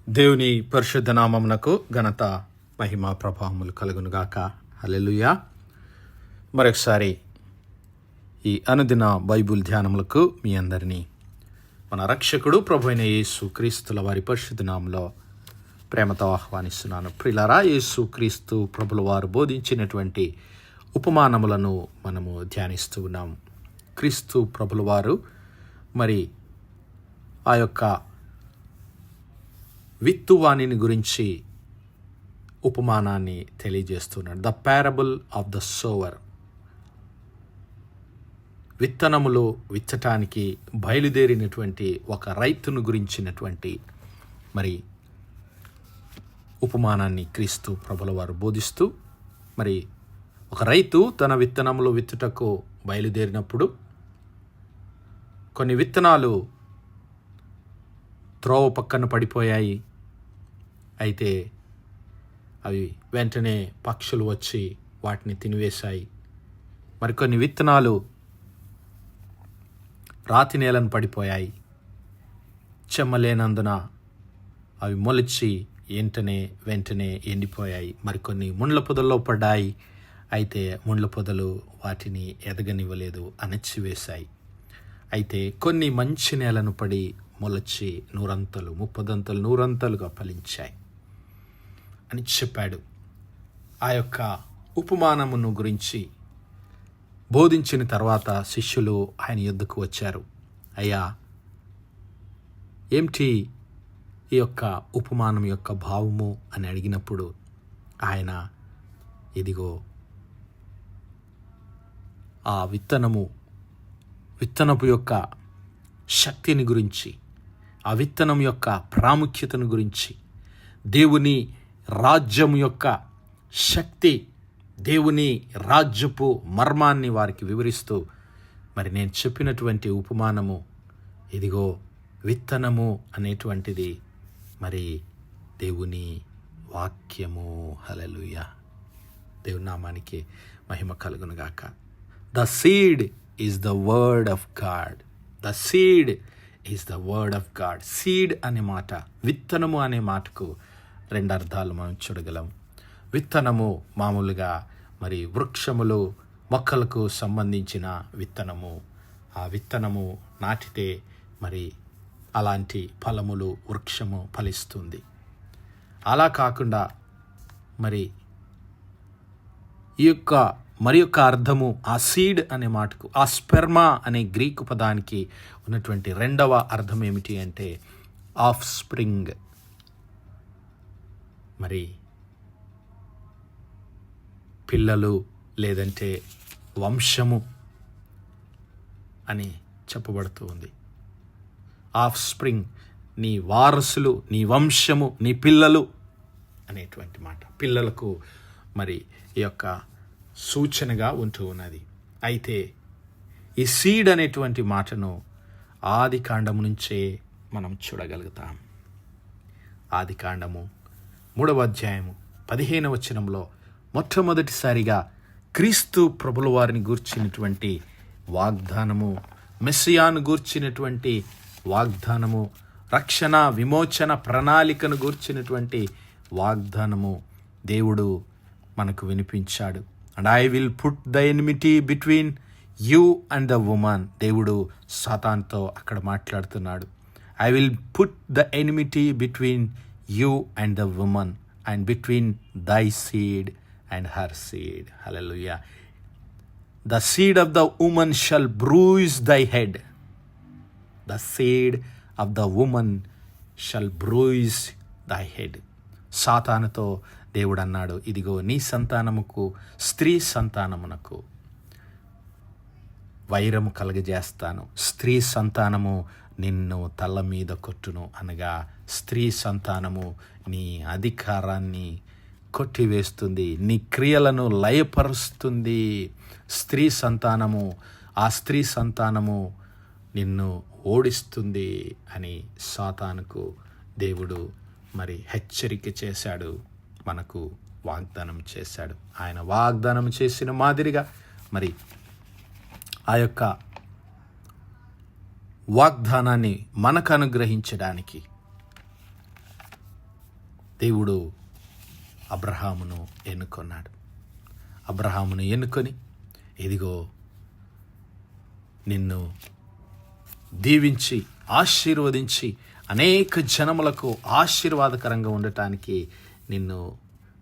దేవుని పరిశుద్ధ నామమునకు ఘనత మహిమ ప్రభావములు కలుగునుగాక. హల్లెలూయా. మరొకసారి ఈ అనుదిన బైబుల్ ధ్యానములకు మీ అందరినీ మన రక్షకుడు ప్రభు అయిన యేసు క్రీస్తుల వారి పరిశుద్ధ నామములో ప్రేమతో ఆహ్వానిస్తున్నాను. ప్రియులారా, యేసు క్రీస్తు ప్రభుల వారు బోధించినటువంటి ఉపమానములను మనము ధ్యానిస్తూ ఉన్నాం. క్రీస్తు ప్రభుల వారు మరి ఆ యొక్క విత్తువాణిని గురించి ఉపమానాన్ని తెలియజేస్తున్నాడు. The parable of the sour. విత్తనములు విత్తటానికి బయలుదేరినటువంటి ఒక రైతును గురించినటువంటి మరి ఉపమానాన్ని క్రీస్తు ప్రభుల వారు బోధిస్తూ, మరి ఒక రైతు తన విత్తనములు విత్తుటకు బయలుదేరినప్పుడు కొన్ని విత్తనాలు త్రోవ పక్కన పడిపోయాయి. అయితే అవి వెంటనే పక్షులు వచ్చి వాటిని తినివేశాయి. మరికొన్ని విత్తనాలు రాతి నేలను పడిపోయాయి. చెమ్మలేనందున అవి మొలిచి వెంటనే ఎండిపోయాయి. మరికొన్ని ముండ్ల పొదల్లో పడ్డాయి. అయితే ముండ్ల పొదలు వాటిని ఎదగనివ్వలేదు, అణచివేశాయి. అయితే కొన్ని మంచి నేలను పడి మొలచి 100 30 100 ఫలించాయి అని చెప్పాడు. ఆ యొక్క ఉపమానమును గురించి బోధించిన తర్వాత శిష్యులు ఆయన యొద్దకు వచ్చారు. అయ్యా, ఏమిటి ఈ యొక్క ఉపమానం యొక్క భావము అని అడిగినప్పుడు ఆయన ఇదిగో ఆ విత్తనపు యొక్క శక్తిని గురించి, ఆ విత్తనం యొక్క ప్రాముఖ్యతను గురించి, దేవుని రాజ్యం యొక్క శక్తి, దేవుని రాజ్యపు మర్మాన్ని వారికి వివరిస్తూ, మరి నేను చెప్పినటువంటి ఉపమానము ఇదిగో విత్తనము అనేటువంటిది మరి దేవుని వాక్యము. హల్లెలూయా. దేవుని నామానికి మహిమ కలుగునుగాక. The seed is the word of God. The seed is the word of God. Seed అనే మాట, విత్తనము అనే మాటకు 2 అర్థాలు మనం చూడగలం. విత్తనము మామూలుగా మరి వృక్షములు, మొక్కలకు సంబంధించిన విత్తనము. ఆ విత్తనము నాటితే మరి అలాంటి ఫలములు, వృక్షము ఫలిస్తుంది. అలా కాకుండా మరి యొక్క అర్థము ఆ సీడ్ అనే మాటకు, ఆ స్పెర్మా అనే గ్రీకు పదానికి ఉన్నటువంటి 2వ అర్థం ఏమిటి అంటే ఆఫ్ స్ప్రింగ్. మరి పిల్లలు లేదంటే వంశము అని చెప్పబడుతూ ఉంది. ఆఫ్ స్ప్రింగ్, నీ వారసులు, నీ వంశము, నీ పిల్లలు అనేటువంటి మాట పిల్లలకు మరి ఈ యొక్క సూచనగా ఉంటూ ఉన్నది. అయితే ఈ సీడ్ అనేటువంటి మాటను ఆదికాండము నుంచే మనం చూడగలుగుతాం. ఆదికాండము 3వ అధ్యాయము 15వ వచనంలో మొట్టమొదటిసారిగా క్రీస్తు ప్రభుల వారిని గూర్చినటువంటి వాగ్దానము, మెస్సియాను గూర్చినటువంటి వాగ్దానము, రక్షణ విమోచన ప్రణాళికను గూర్చినటువంటి వాగ్దానము దేవుడు మనకు వినిపించాడు. And I will put the enmity between you and the woman. దేవుడు సాతానుతో అక్కడ మాట్లాడుతున్నాడు. I will put the enmity between you and the woman and between thy seed and her seed. హల్లెలూయా. The seed of the woman shall bruise thy head. The seed of the woman shall bruise thy head. సాతానుతో దేవుడు అన్నాడు, ఇదిగో నీ సంతానముకు, స్త్రీ సంతానమునకు వైరము కలగజేస్తాను. స్త్రీ సంతానము నిన్ను తల మీద కొట్టును. అనగా స్త్రీ సంతానము నీ అధికారాన్ని కొట్టివేస్తుంది, నీ క్రియలను లయపరుస్తుంది. స్త్రీ సంతానము, ఆ స్త్రీ సంతానము నిన్ను ఓడిస్తుంది అని సాతానుకు దేవుడు మరి హెచ్చరిక చేశాడు, మనకు వాగ్దానం చేశాడు. ఆయన వాగ్దానం చేసిన మాదిరిగా మరి ఆ యొక్క వాగ్దానాన్ని మనకు అనుగ్రహించడానికి దేవుడు అబ్రహామును ఎన్నుకొన్నాడు. అబ్రహామును ఎన్నుకొని, ఇదిగో నిన్ను దీవించి ఆశీర్వదించి అనేక జనములకు ఆశీర్వాదకరంగా ఉండటానికి నిన్ను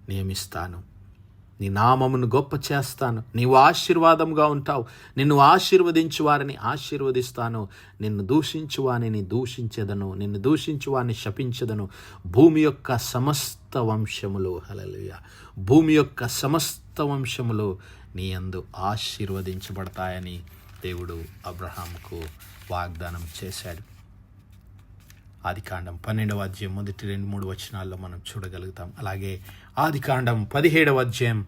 నియమిస్తాను, నీ నామమును గొప్ప చేస్తాను, నీవు ఆశీర్వాదంగా ఉంటావు, నిన్ను ఆశీర్వదించు వారిని ఆశీర్వదిస్తాను, నిన్ను దూషించు వారిని దూషించెదను, నిన్ను దూషించు వారిని శపించెదను. భూమి యొక్క సమస్త వంశములు, హల్లెలూయా, భూమి యొక్క సమస్త వంశములు నీ యందు ఆశీర్వదించబడతాయని దేవుడు అబ్రహాముకు వాగ్దానం చేశాడు. ఆదికాండం 12వ అధ్యాయం మొదటి 2-3 వచనాల్లో మనం చూడగలుగుతాం. అలాగే ఆదికాండం 17వ అధ్యాయం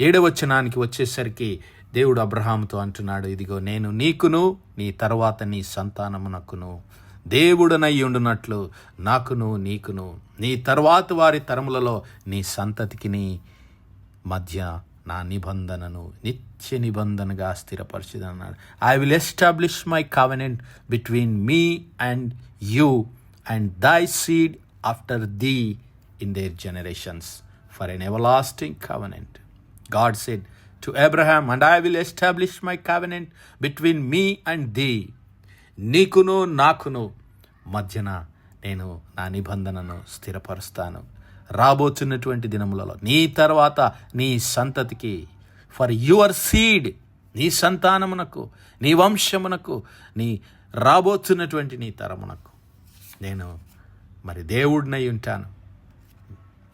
7వ వచనానికి వచ్చేసరికి దేవుడు అబ్రహాముతో అంటున్నాడు, ఇదిగో నేను నీకును నీ తర్వాత నీ సంతానమునకును దేవుడనై ఉండునట్లు నాకును నీకును నీ తర్వాత వారి తరములలో నీ సంతతికి నీ మధ్య నా నిబంధనను నిత్య నిబంధనగా స్థిరపరచుదన్నాడు. I will establish my covenant between me and you and thy seed after thee in their generations for an everlasting covenant. God said to Abraham, and I will establish my covenant between me and thee. నీకును నాకును మధ్యన నేను నా నిబంధనను స్థిరపరుస్తాను రాబోతున్నటువంటి దినములలో, నీ తర్వాత నీ సంతతికి, ఫర్ యువర్ సీడ్, నీ సంతానమునకు, నీ వంశమునకు, నీ రాబోతున్నటువంటి నీ తరమునకు నేను మరి దేవుడినై ఉంటాను,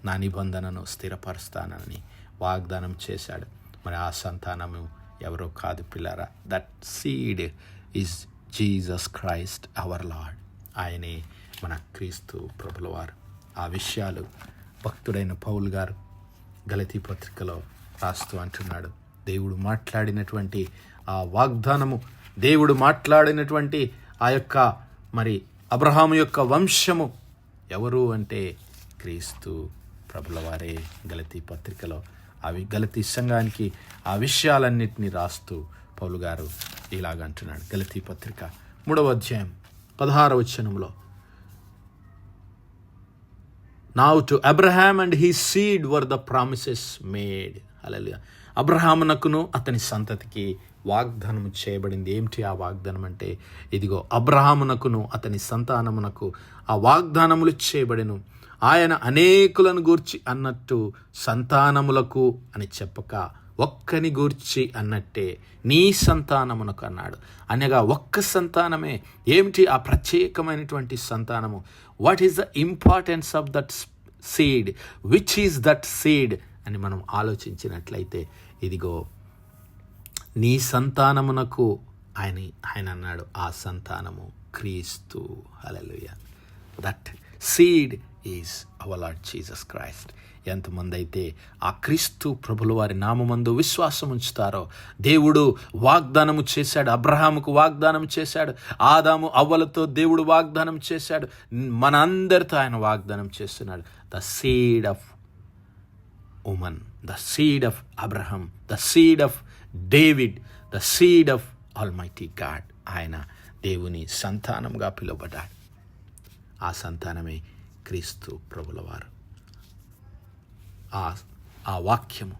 నా నిబంధనను స్థిరపరుస్తానని వాగ్దానం చేశాడు. మరి ఆ సంతానము ఎవరో కాదు పిల్లారా, that seed is Jesus Christ our Lord. ఆయనే మన క్రీస్తు ప్రభుల వారు. ఆ విషయాలు భక్తుడైన పౌలు గారు గలతీ పత్రికలో రాస్తూ అంటున్నాడు. దేవుడు మాట్లాడినటువంటి ఆ వాగ్దానము, దేవుడు మాట్లాడినటువంటి ఆ యొక్క మరి అబ్రహాము యొక్క వంశము ఎవరు అంటే క్రీస్తు ప్రభుల వారే. గలతీ పత్రికలో గలతీ సంఘానికి ఆ విషయాలన్నింటినీ రాస్తూ పౌలు గారు ఇలాగంటున్నాడు. గలతీ పత్రిక 3వ అధ్యాయం 16వ వచనంలో, Now to Abraham and his seed were the promises made. హల్లెలూయా. అబ్రహామునకును అతని సంతతికి వాగ్దానము చేయబడింది. ఏమిటి ఆ వాగ్దానం అంటే, ఇదిగో అబ్రహామునకును అతని సంతానమునకు ఆ వాగ్దానములు చేయబడెను. ఆయన అనేకులను గూర్చి అన్నట్టు సంతానములకు అని చెప్పక ఒక్కని గూర్చి అన్నట్టే నీ సంతానమునకు అన్నాడు. అనగా ఒక్క సంతానమే. ఏమిటి ఆ ప్రత్యేకమైనటువంటి సంతానము? What is the importance of that seed? Which is that seed అని మనం ఆలోచించినట్లయితే, ఇదిగో నీ సంతానమునకు ఆయన అన్నాడు, ఆ సంతానము క్రీస్తు. హల్లెలూయా. That seed is our Lord Jesus Christ. ఎంతమంది అయితే ఆ క్రీస్తు ప్రభుల వారి నామమందు విశ్వాసం ఉంచుతారో, దేవుడు వాగ్దానము చేశాడు, అబ్రహాముకు వాగ్దానం చేశాడు, ఆదాము అవ్వలతో దేవుడు వాగ్దానం చేశాడు, మన అందరితో ఆయన వాగ్దానం చేస్తున్నాడు. The seed of woman, the seed of Abraham, the seed of David, the seed of almighty God. ఆయన దేవుని సంతానంగా పిలువబడ్డాడు. ఆ సంతానమే క్రీస్తు ప్రభుల వారు. ఆ వాక్యము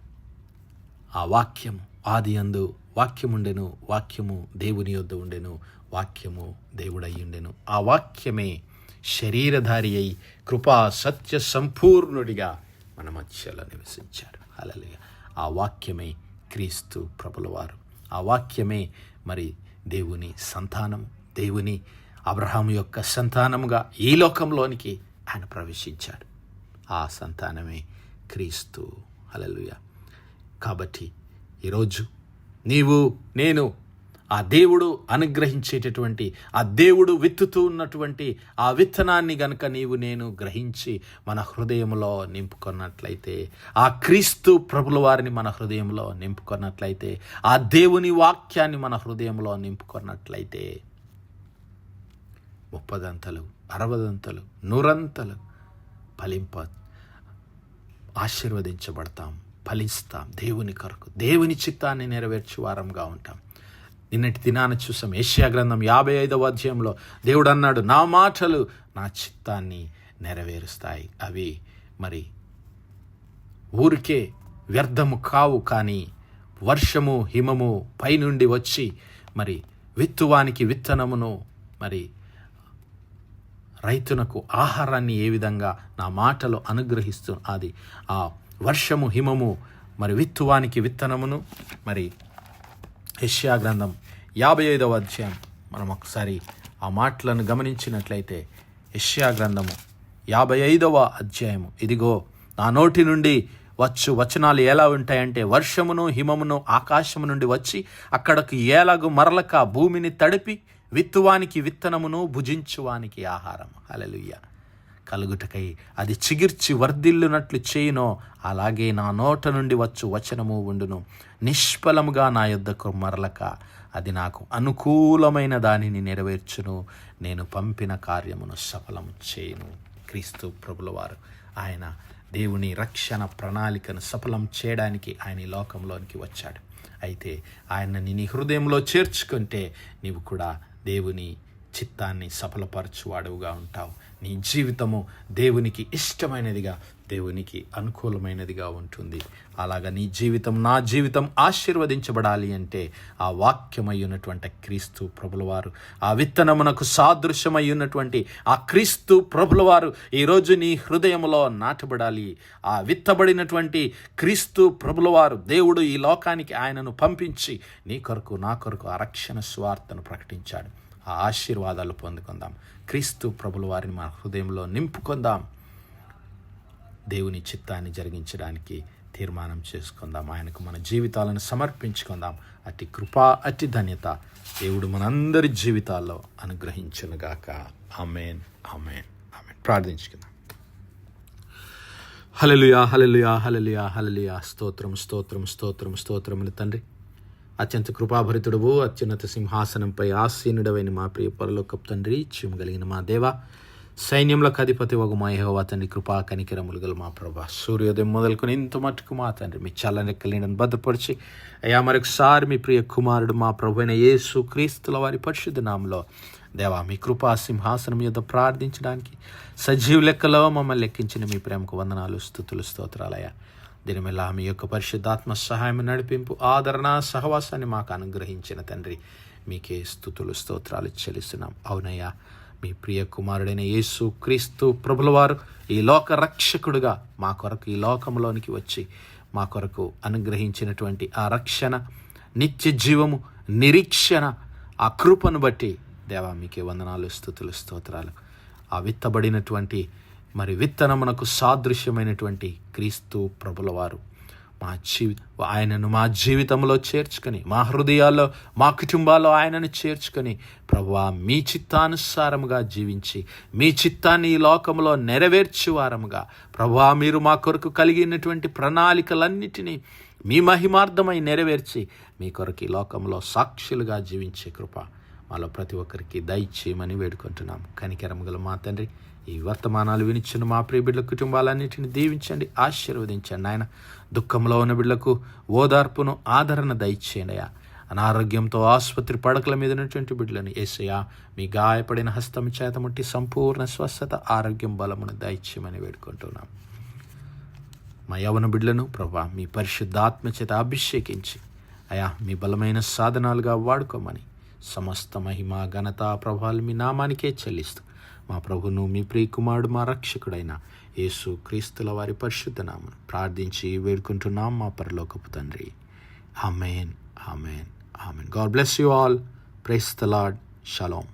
ఆది యందు వాక్యముండెను, వాక్యము దేవుని యొద్ద ఉండెను, వాక్యము దేవుడై ఉండెను. ఆ వాక్యమే శరీరధారి అయి కృపా సత్య సంపూర్ణుడిగా మన మధ్యలో నివసించాడు. హల్లెలూయా. ఆ వాక్యమే క్రీస్తు ప్రభుల వారు. ఆ వాక్యమే మరి దేవుని సంతానం, దేవుని అబ్రహాము యొక్క సంతానముగా ఈ లోకంలోనికి ఆయన ప్రవేశించాడు. ఆ సంతానమే క్రీస్తు. హల్లెలూయా. కాబట్టి ఈరోజు నీవు నేను ఆ దేవుడు అనుగ్రహించేటటువంటి, ఆ దేవుడు విత్తుతూ ఉన్నటువంటి ఆ విత్తనాన్ని గనుక నీవు నేను గ్రహించి మన హృదయంలో నింపుకున్నట్లయితే, ఆ క్రీస్తు ప్రభుల వారిని మన హృదయంలో నింపుకున్నట్లయితే, ఆ దేవుని వాక్యాన్ని మన హృదయంలో నింపుకున్నట్లయితే 30 60 100 ఫలింప ఆశీర్వదించబడతాం, ఫలిస్తాం. దేవుని కొరకు దేవుని చిత్తాన్ని నెరవేర్చే వారంగా ఉంటాం. నిన్నటి దినాన చూసాం, యెషయా గ్రంథం 55వ అధ్యాయంలో దేవుడు అన్నాడు, నా మాటలు నా చిత్తాన్ని నెరవేరుస్తాయి, అవి మరి ఊరికే వ్యర్థము కావు, కానీ వర్షము హిమము పైనుండి వచ్చి మరి విత్తువానికి విత్తనమును, మరి రైతునకు ఆహారాన్ని ఏ విధంగా నా మాటలు అనుగ్రహిస్తూ అది ఆ వర్షము హిమము మరి విత్తువానికి విత్తనమును. మరి యెషయా గ్రంథం 55వ అధ్యాయం మనం ఒకసారి ఆ మాటలను గమనించినట్లయితే, యెషయా గ్రంథము 55వ అధ్యాయము, ఇదిగో నా నోటి నుండి వచ్చు వచనాలు ఎలా ఉంటాయంటే, వర్షమును హిమమును ఆకాశము నుండి వచ్చి అక్కడకు ఏలాగు మరలక భూమిని తడిపి విత్తువానికి విత్తనమును భుజించువానికి ఆహారం. హల్లెలూయా. కలుగుటకై అది చిగిర్చి వర్ధిల్లునట్లు చేయునో అలాగే నా నోట నుండి వచ్చు వచనము ఉండును. నిష్ఫలముగా నా యొద్దకు మరలక అది నాకు అనుకూలమైన దానిని నెరవేర్చును. నేను పంపిన కార్యమును సఫలము చేయును. క్రీస్తు ప్రభుల వారు ఆయన దేవుని రక్షణ ప్రణాళికను సఫలం చేయడానికి ఆయన ఈ లోకంలోనికి వచ్చాడు. అయితే ఆయనని నీ హృదయంలో చేర్చుకుంటే నీవు కూడా దేవుని చిత్తాన్ని సఫలపరచువాడుగా ఉంటావు. నీ జీవితము దేవునికి ఇష్టమైనదిగా, దేవునికి అనుకూలమైనదిగా ఉంటుంది. అలాగా నీ జీవితం, నా జీవితం ఆశీర్వదించబడాలి అంటే ఆ వాక్యమై ఉన్నటువంటి క్రీస్తు ప్రభుల వారు, ఆ విత్తనమునకు సాదృశ్యమై ఉన్నటువంటి ఆ క్రీస్తు ప్రభుల వారు ఈరోజు నీ హృదయంలో నాటబడాలి. ఆ విత్తబడినటువంటి క్రీస్తు ప్రభుల వారు దేవుడు ఈ లోకానికి ఆయనను పంపించి నీ కొరకు నా కొరకు ఆ రక్షణ సువార్తను ప్రకటించాడు. ఆ ఆశీర్వాదాలు పొందుకుందాం. క్రీస్తు ప్రభుల వారిని మన హృదయంలో నింపుకుందాం. దేవుని చిత్తాన్ని జరిగించడానికి తీర్మానం చేసుకుందాం. ఆయనకు మన జీవితాలను సమర్పించుకుందాం. అతి కృప, అతి ధన్యత దేవుడు మనందరి జీవితాల్లో అనుగ్రహించునుగాక. ఆమేన్, ఆమేన్, ఆమేన్. ప్రార్థించుకుందాం. హల్లెలూయా, హల్లెలూయా, హల్లెలూయా, హల్లెలూయా. స్తోత్రం, స్తోత్రం, స్తోత్రం, స్తోత్రములు తండ్రి. అత్యంత కృపాభరితుడవు, అత్యున్నత సింహాసనంపై ఆసీనుడవైన మా ప్రియ పరలోకపు తండ్రి, జీవము కలిగిన మా దేవ, సైన్యములకు అధిపతి వగు మా యెహోవా తండ్రి, కృపా కనికరములు గల మా ప్రభా, సూర్యోదయం మొదలుకొని ఇంత మట్టుకు మా తండ్రి మీ చల్లని రెక్కలను భద్రపరిచి అయ్యా మరొకసారి మీ ప్రియ కుమారుడు మా ప్రభు అయిన యేసు క్రీస్తుల వారి పరిశుద్ధ నామములో దేవా మీ కృపా సింహాసనం యొద్ద ప్రార్థించడానికి సజీవ లెక్కలో మమ్మల్ని లెక్కించిన మీ ప్రేమకు వందనాలు, స్తుతులు, స్తోత్రాలయ్యా. దినమెల్లా మీ యొక్క పరిశుద్ధాత్మ సహాయం, నడిపింపు, ఆదరణ, సహవాసాన్ని మాకు అనుగ్రహించిన తండ్రి మీకే స్తుతులు, స్తోత్రాలు చెల్లిస్తున్నాం. అవునయ్యా, మీ ప్రియ కుమారుడైన యేసు క్రీస్తు ప్రభుల వారు ఈ లోక రక్షకుడుగా మా కొరకు ఈ లోకంలోనికి వచ్చి మా కొరకు అనుగ్రహించినటువంటి ఆ రక్షణ, నిత్య జీవము, నిరీక్షణ, ఆ కృపను బట్టి దేవా మీకే వందనాలు, స్తుతులు, స్తోత్రాలు. ఆ విత్తబడినటువంటి మరి విత్తనమునకు సాదృశ్యమైనటువంటి క్రీస్తు ప్రభుల వారు ఆయనను మా జీవితంలో చేర్చుకొని, మా హృదయాల్లో, మా కుటుంబాల్లో ఆయనను చేర్చుకొని ప్రభువా మీ చిత్తానుసారముగా జీవించి మీ చిత్తాన్ని ఈ లోకంలో నెరవేర్చువారముగా ప్రభువా మీరు మా కొరకు కలిగినటువంటి ప్రణాళికలన్నిటినీ మీ మహిమార్థమై నెరవేర్చి మీ కొరకు ఈ లోకంలో సాక్షులుగా జీవించే కృప మాలో ప్రతి ఒక్కరికి దయచేయమని వేడుకుంటున్నాం. కనికరము గల మా తండ్రి, ఈ వర్తమానాలు వినిచ్చిన మా ప్రియ బిడ్డల కుటుంబాలన్నింటినీ దీవించండి, ఆశీర్వదించండి. ఆయన దుఃఖంలో ఉన్న బిడ్డలకు ఓదార్పును, ఆదరణ దయచేయండి. అనారోగ్యంతో ఆసుపత్రి పడకల మీద ఉన్నటువంటి బిడ్డలను యేసయ్యా మీ గాయపడిన హస్తం చేత ముట్టి సంపూర్ణ స్వస్థత, ఆరోగ్యం, బలమును దయచేయమని వేడుకుంటున్నాం. మా యవన బిడ్డలను ప్రభా మీ పరిశుద్ధాత్మ చేత అభిషేకించి అయా మీ బలమైన సాధనాలుగా వాడుకోమని సమస్త మహిమ, ఘనత, ప్రభావాలు మీ నామానికే చెల్లిస్తూ మా ప్రభును, మీ ప్రియకుమారుడు, మా రక్షకుడైన యేసు క్రీస్తుల వారి పరిశుద్ధ నామమున ప్రార్థించి వేడుకుంటున్నాం మా పరలోకపు తండ్రి. ఆమేన్, ఆమేన్, ఆమేన్. God bless you all. Praise the lord. Shalom.